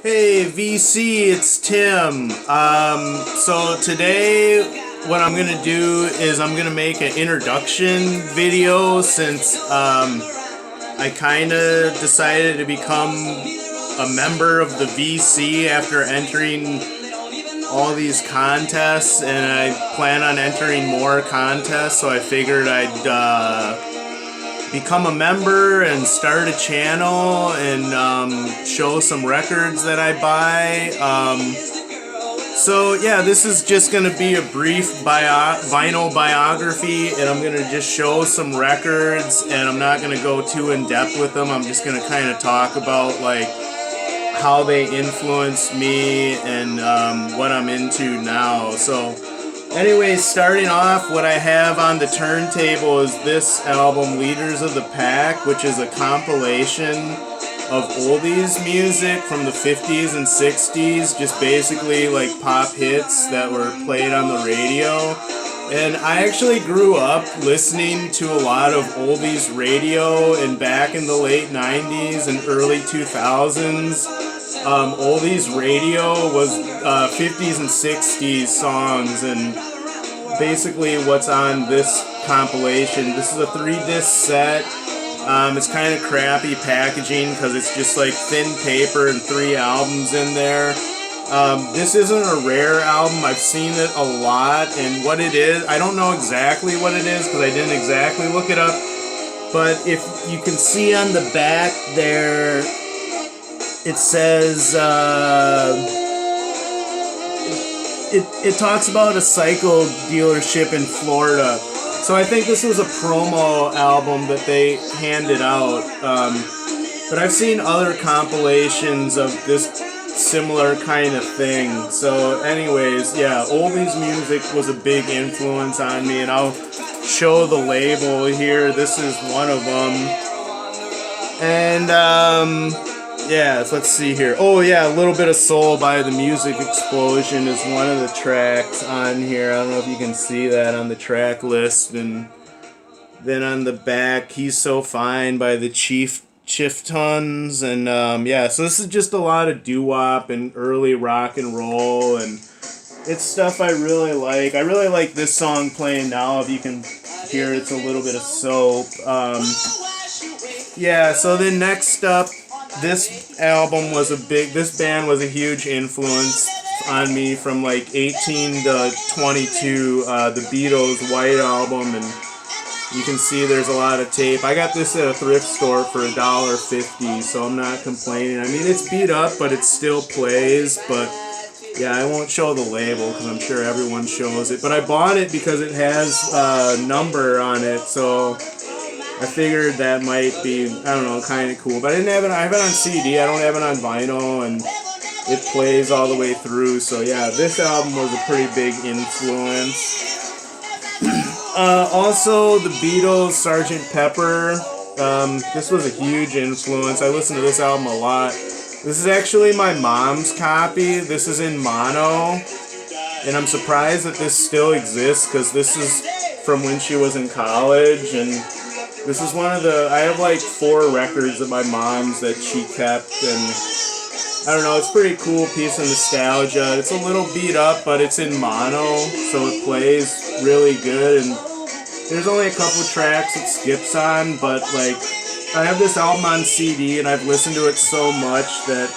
Hey VC, it's Tim. So today what I'm gonna do is I'm gonna make an introduction video since I kinda decided to become a member of the VC after entering all these contests, and I plan on entering more contests, so I figured I'd become a member and start a channel and show some records that I buy. So yeah, this is just going to be a brief vinyl biography, and I'm going to just show some records, and I'm not going to go too in depth with them. I'm just going to kind of talk about like how they influenced me and what I'm into now. So anyways, starting off, what I have on the turntable is this album, Leaders of the Pack, which is a compilation of oldies music from the 50s and 60s, just basically like pop hits that were played on the radio. And I actually grew up listening to a lot of oldies radio, and back in the late 90s and early 2000s, oldies radio was 50s and 60s songs, and basically what's on this compilation. This is a 3-disc set. It's kind of crappy packaging because it's just like thin paper and 3 albums in there. This isn't a rare album. I've seen it a lot, and what it is, I don't know exactly what it is because I didn't exactly look it up, but if you can see on the back there, it says it talks about a cycle dealership in Florida. So I think this was a promo album that they handed out. But I've seen other compilations of this similar kind of thing. So anyways, yeah, oldies music was a big influence on me, and I'll show the label here. This is one of them. And yeah, so let's see here. Oh yeah, a little bit of Soul by the Music Explosion is one of the tracks on here. I don't know if you can see that on the track list. And then on the back, He's So Fine by the Chieftains. And yeah, so this is just a lot of doo-wop and early rock and roll, and it's stuff I really like. I really like this song playing now. If you can hear, it's a little bit of Soap. Yeah, so then next up, this band was a huge influence on me from like 18 to 22, the Beatles' White Album, and you can see there's a lot of tape. I got this at a thrift store for $1.50, so I'm not complaining. I mean, it's beat up, but it still plays, but yeah, I won't show the label because I'm sure everyone shows it, but I bought it because it has a number on it, so I figured that might be, I don't know, kind of cool. But I have it on CD, I don't have it on vinyl, and it plays all the way through. So yeah, this album was a pretty big influence. Also, the Beatles, Sgt. Pepper. This was a huge influence. I listened to this album a lot. This is actually my mom's copy. This is in mono. And I'm surprised that this still exists because this is from when she was in college, and this is one of the, I have like 4 records of my mom's that she kept, and I don't know, it's a pretty cool piece of nostalgia. It's a little beat up, but it's in mono, so it plays really good, and there's only a couple tracks it skips on, but like, I have this album on CD, and I've listened to it so much that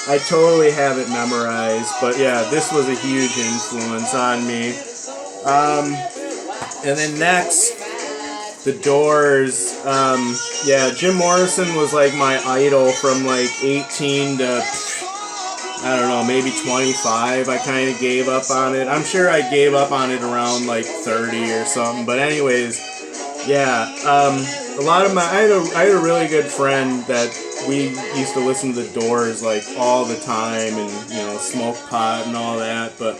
I totally have it memorized. But yeah, this was a huge influence on me. And then next, The Doors. Yeah, Jim Morrison was like my idol from like 18 to, I don't know, maybe 25. I kind of gave up on it. I'm sure I gave up on it around like 30 or something. But anyways, yeah, a lot of I had a really good friend that we used to listen to The Doors like all the time, and you know, smoke pot and all that. But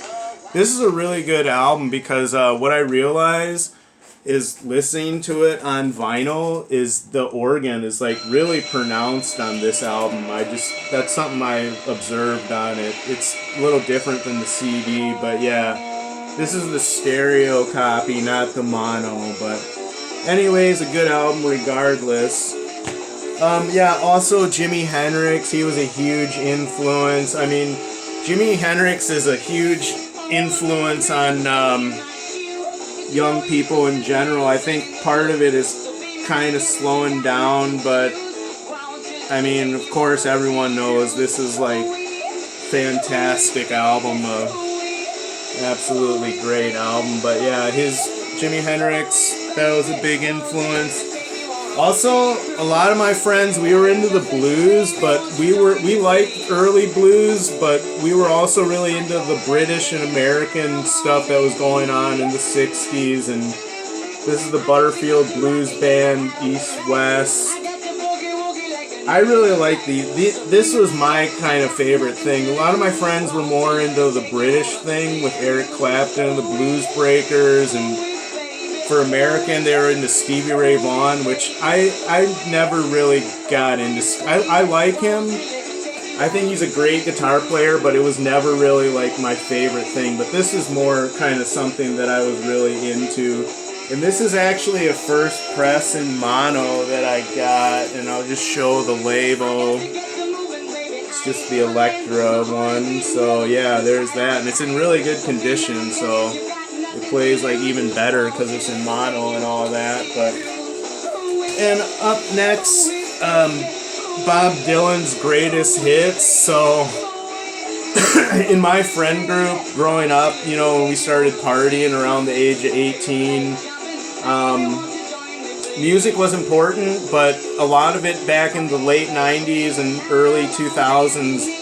this is a really good album because what I realized is listening to it on vinyl is the organ is like really pronounced on this album. That's something I observed on it. It's a little different than the CD, but yeah, this is the stereo copy, not the mono. But anyways, a good album regardless. Yeah, also Jimi Hendrix, he was a huge influence. I mean, Jimi Hendrix is a huge influence on young people in general. I think part of it is kind of slowing down, but I mean, of course, everyone knows this is like fantastic album, absolutely great album. But yeah, his Jimi Hendrix, that was a big influence. Also, a lot of my friends, we were into the blues, but we liked early blues, but we were also really into the British and American stuff that was going on in the 60s, and this is the Butterfield Blues Band, East West. I really like this was my kind of favorite thing. A lot of my friends were more into the British thing with Eric Clapton and the Blues Breakers, and for American, they were into Stevie Ray Vaughan, which I never really got into. I like him. I think he's a great guitar player, but it was never really like my favorite thing. But this is more kind of something that I was really into. And this is actually a first press in mono that I got, and I'll just show the label. It's just the Electra one. So yeah, there's that, and it's in really good condition, so it plays like even better because it's in mono and all that. But and up next, Bob Dylan's greatest hits. So in my friend group growing up, you know, when we started partying around the age of 18, music was important, but a lot of it back in the late 90s and early 2000s,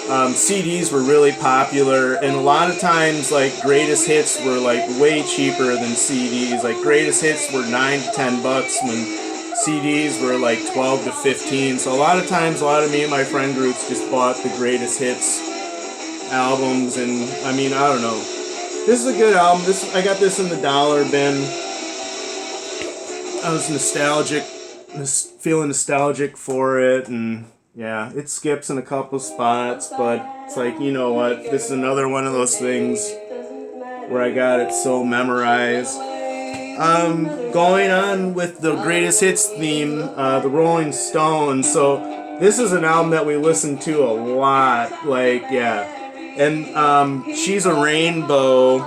CDs were really popular, and a lot of times like greatest hits were like way cheaper than CDs. Like greatest hits were $9 to $10 when CDs were like 12 to 15. So a lot of times, a lot of me and my friend groups just bought the greatest hits albums, and I mean, I don't know. This is a good album. I got this in the dollar bin. I was nostalgic, feeling nostalgic for it, and yeah, it skips in a couple spots, but it's like, you know what, this is another one of those things where I got it so memorized. Going on with the greatest hits theme, the Rolling Stones. So this is an album that we listen to a lot, like, yeah. And She's a Rainbow,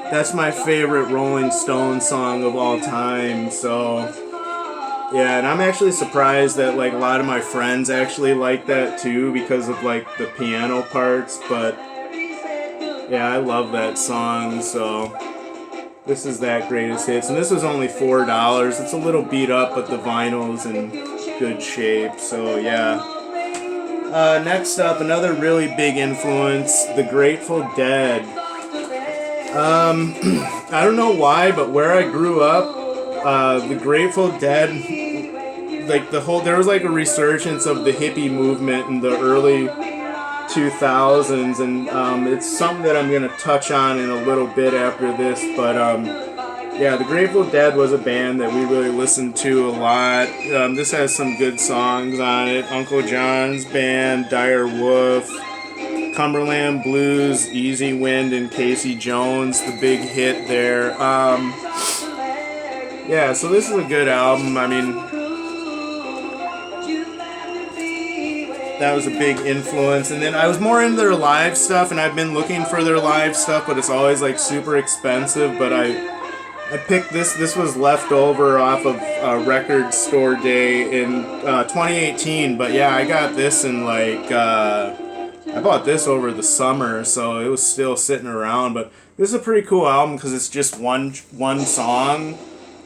that's my favorite Rolling Stones song of all time, so yeah, and I'm actually surprised that like a lot of my friends actually like that too because of like the piano parts, but yeah, I love that song. So this is that greatest hits, and this was only $4. It's a little beat up, but the vinyl's in good shape, so yeah. Next up, another really big influence, the Grateful Dead. I don't know why, but where I grew up, the Grateful Dead, like there was like a resurgence of the hippie movement in the early 2000s, and it's something that I'm gonna touch on in a little bit after this. But yeah, the Grateful Dead was a band that we really listened to a lot. This has some good songs on it. Uncle John's Band, Dire Wolf, Cumberland Blues, Easy Wind, and Casey Jones, the big hit there. Yeah, so this is a good album. I mean, that was a big influence. And then I was more into their live stuff, and I've been looking for their live stuff, but it's always like super expensive. But I picked this. This was left over off of Record Store Day in 2018. But yeah, I got this in like I bought this over the summer, so it was still sitting around. But this is a pretty cool album because it's just one song,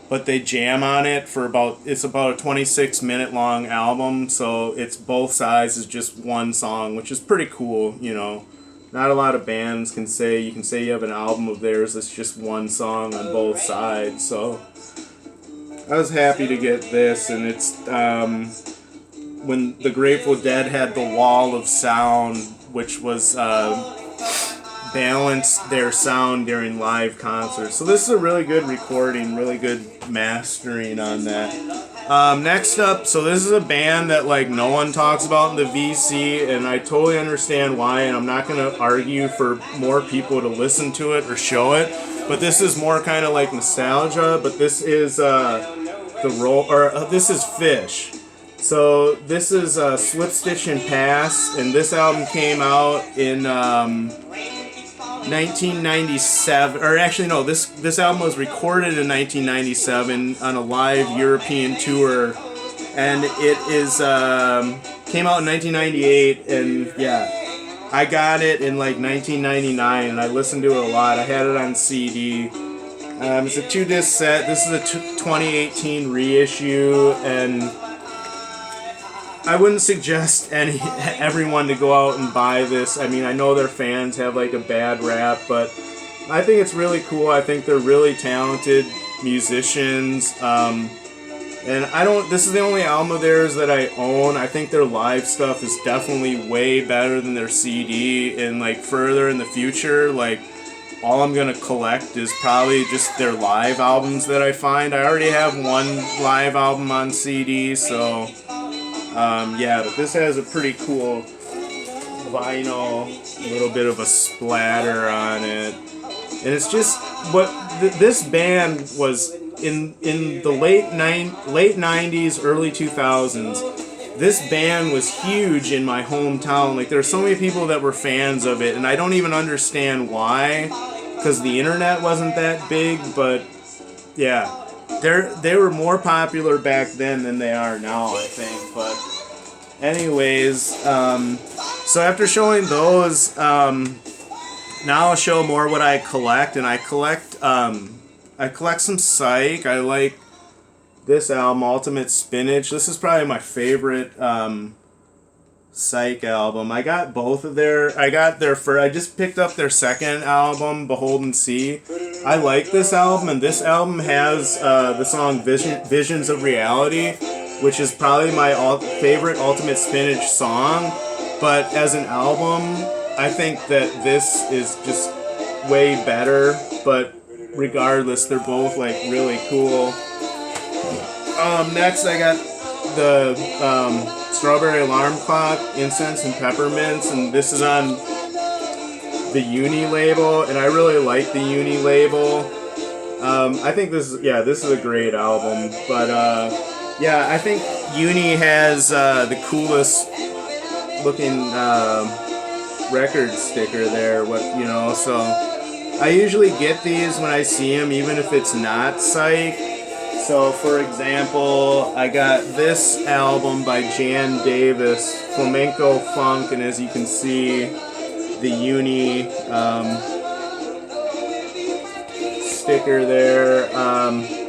but they jam on it for it's about a 26-minute long album, so it's both sides is just one song, which is pretty cool, you know. Not a lot of bands can say you have an album of theirs that's just one song on both sides, so I was happy to get this. And it's when the Grateful Dead had the wall of sound, which was balanced their sound during live concerts. So this is a really good recording, really good mastering on that. Next up, so this is a band that like no one talks about in the VC, and I totally understand why, and I'm not going to argue for more people to listen to it or show it, but this is more kind of like nostalgia. But this is this is Fish. So this is Slip Stitch and Pass, and this album came out in 1997. Or actually, no, this album was recorded in 1997 on a live European tour, and it is came out in 1998. And yeah, I got it in like 1999, and I listened to it a lot. I had it on CD. It's a 2-disc set. This is a 2018 reissue, and I wouldn't suggest everyone to go out and buy this. I mean, I know their fans have like a bad rap, but I think it's really cool. I think they're really talented musicians. And this is the only album of theirs that I own. I think their live stuff is definitely way better than their CD, and like further in the future, like all I'm gonna collect is probably just their live albums that I find. I already have one live album on CD, so yeah, but this has a pretty cool vinyl, little bit of a splatter on it, and it's just what this band was in the late 90s, early 2000s. This band was huge in my hometown. Like, there are so many people that were fans of it, and I don't even understand why, because the internet wasn't that big. But yeah, they were more popular back then than they are now, I think. But anyways, so after showing those, now I'll show more what I collect. And I collect some Psych. I like this album, Ultimate Spinach. This is probably my favorite Psych album. I got both of I just picked up their second album, Behold and See. I like this album, and this album has the song Visions of Reality, which is probably my favorite Ultimate Spinach song. But as an album, I think that this is just way better. But regardless, they're both like really cool. Next I got the Strawberry Alarm Clock, Incense and Peppermints, and this is on the Uni label, and I really like the Uni label. I think this is a great album. But yeah, I think Uni has the coolest looking record sticker there. So I usually get these when I see them, even if it's not Psych. So, for example, I got this album by Jan Davis, Flamenco Funk, and as you can see, the Uni sticker there.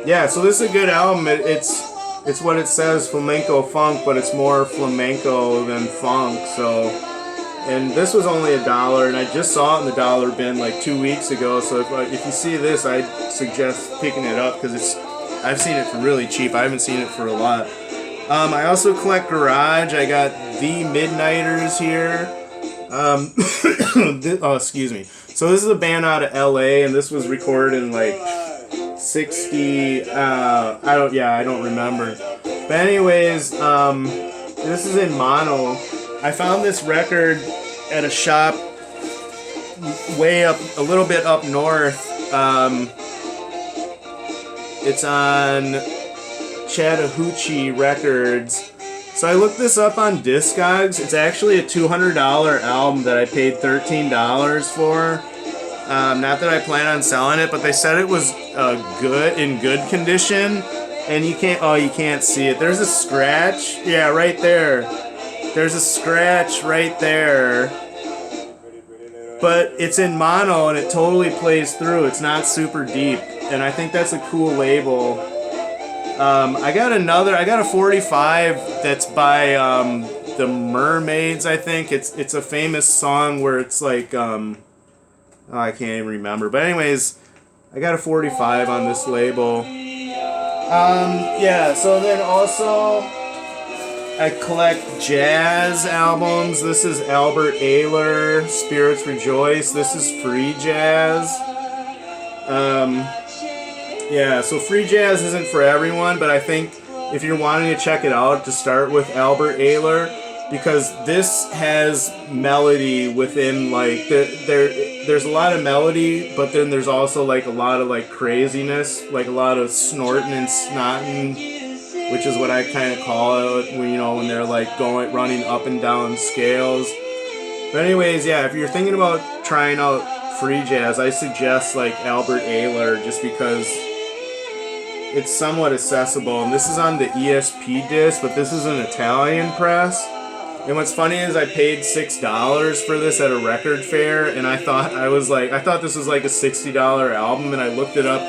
Yeah, so this is a good album. It's what it says, Flamenco Funk, but it's more flamenco than funk. So. And this was only $1, and I just saw it in the dollar bin like 2 weeks ago. So if you see this, I'd suggest picking it up, because I've seen it for really cheap. I haven't seen it for a lot. I also collect garage. I got The Midnighters here. Oh, excuse me. So this is a band out of LA, and this was recorded in like 60. I don't remember. But anyways, this is in mono. I found this record at a shop way up, a little bit up north. It's on Chattahoochee Records. So I looked this up on Discogs. It's actually a $200 album that I paid $13 for. Not that I plan on selling it, but they said it was in good condition. And you can't see it. There's a scratch. Yeah, right there. There's a scratch right there, but it's in mono and it totally plays through. It's not super deep, and I think that's a cool label. I got a 45 that's by the Mermaids, I think. It's a famous song where it's like, I can't even remember. But anyways, I got a 45 on this label. Yeah, so then also I collect jazz albums. This is Albert Ayler, Spirits Rejoice. This is free jazz. Yeah, so free jazz isn't for everyone, but I think if you're wanting to check it out, to start with Albert Ayler, because this has melody within, like, there's a lot of melody, but then there's also like a lot of like craziness, like a lot of snorting and snotting. which is what I kind of call it when, when they're like running up and down scales. But anyways, yeah, if you're thinking about trying out free jazz, I suggest like Albert Ayler, just because it's somewhat accessible. And this is on the ESP disc, but this is an Italian press. And what's funny is I paid $6 for this at a record fair, and I thought this was like a $60 album, and I looked it up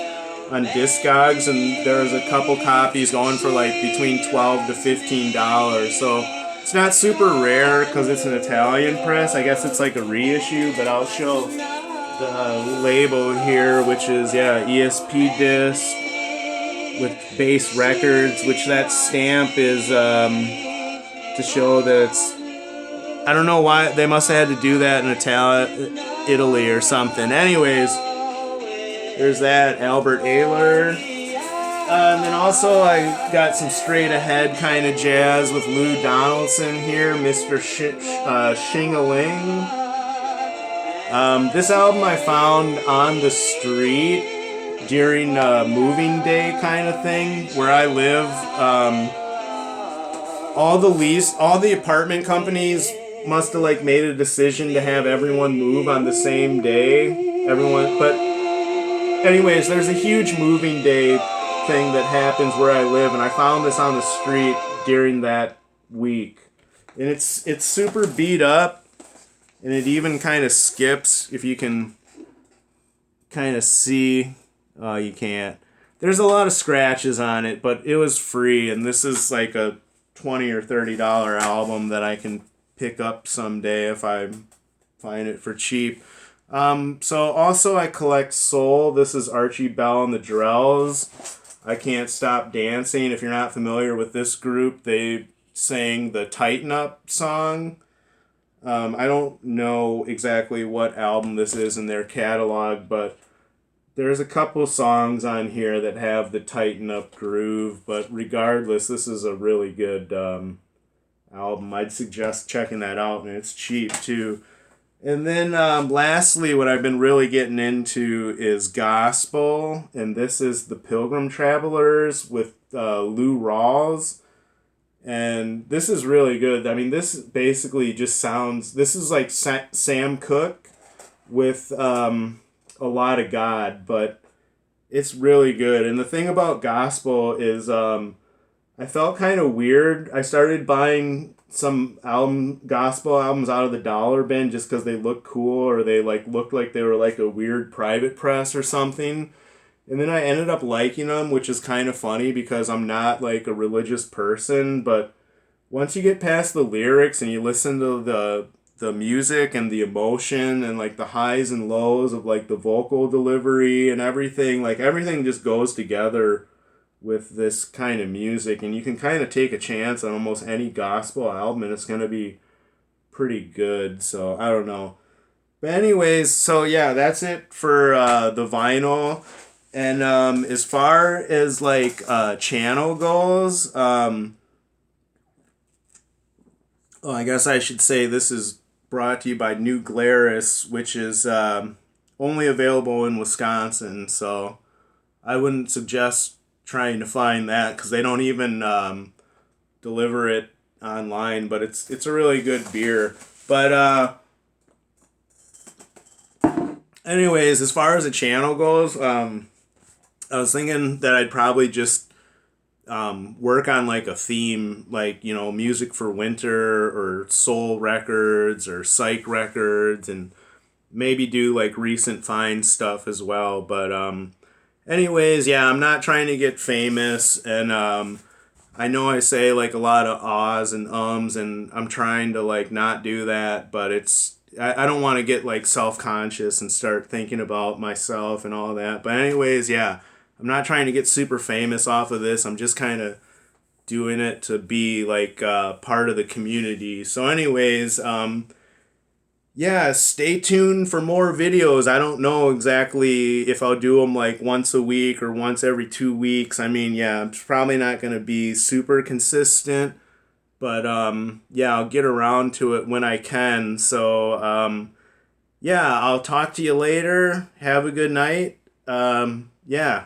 on Discogs, and there was a couple copies going for like between $12 to $15. So it's not super rare because it's an Italian press. I guess it's like a reissue, but I'll show the label here, which is ESP disc with Bass Records, which that stamp is to show that it's, I don't know why they must have had to do that in Italy or something. Anyways, there's that Albert Ayler. And then also I got some straight ahead kind of jazz with Lou Donaldson here, Mr. Shing-a-Ling. This album I found on the street during moving day kind of thing where I live. All the apartment companies must have like made a decision to have everyone move on the same day. But anyways, there's a huge moving day thing that happens where I live, and I found this on the street during that week. And it's super beat up, and it even kind of skips, if you can kind of see. Oh, you can't. There's a lot of scratches on it, but it was free, and this is like a $20 or $30 album that I can pick up someday if I find it for cheap. So also I collect soul. This is Archie Bell and the Drells. I Can't Stop Dancing. If you're not familiar with this group, they sang the Tighten Up song. I don't know exactly what album this is in their catalog, but there's a couple songs on here that have the Tighten Up groove, but regardless, this is a really good album. I'd suggest checking that out, and it's cheap too. And then lastly, what I've been really getting into is gospel, and this is the Pilgrim Travelers with Lou Rawls. And this is really good. I mean, this basically just sounds, this is like Sam Cooke with a lot of God, but it's really good. And the thing about gospel is I felt kind of weird. I started buying some gospel albums out of the dollar bin just because they look cool, or they like looked like they were like a weird private press or something. And then I ended up liking them, which is kind of funny because I'm not like a religious person, but once you get past the lyrics and you listen to the music and the emotion and like the highs and lows of like the vocal delivery and everything, like everything just goes together with this kind of music, and you can kind of take a chance on almost any gospel album and it's going to be pretty good. So I don't know. But anyways, so yeah, that's it for the vinyl. And as far as like channel goes, I guess I should say this is brought to you by New Glarus, which is only available in Wisconsin. So I wouldn't suggest trying to find that because they don't even deliver it online. But it's a really good beer. But anyways, as far as the channel goes, I was thinking that I'd probably just work on like a theme, like, music for winter or soul records or psych records, and maybe do like recent find stuff as well. But anyways, yeah, I'm not trying to get famous, and I know I say like a lot of ahs and ums, and I'm trying to like not do that, but I don't want to get like self-conscious and start thinking about myself and all that. But anyways, yeah, I'm not trying to get super famous off of this. I'm just kind of doing it to be like part of the community. So anyways, yeah, stay tuned for more videos. I don't know exactly if I'll do them like once a week or once every 2 weeks. I mean, yeah, I'm probably not going to be super consistent, but yeah, I'll get around to it when I can. So yeah, I'll talk to you later. Have a good night. Yeah.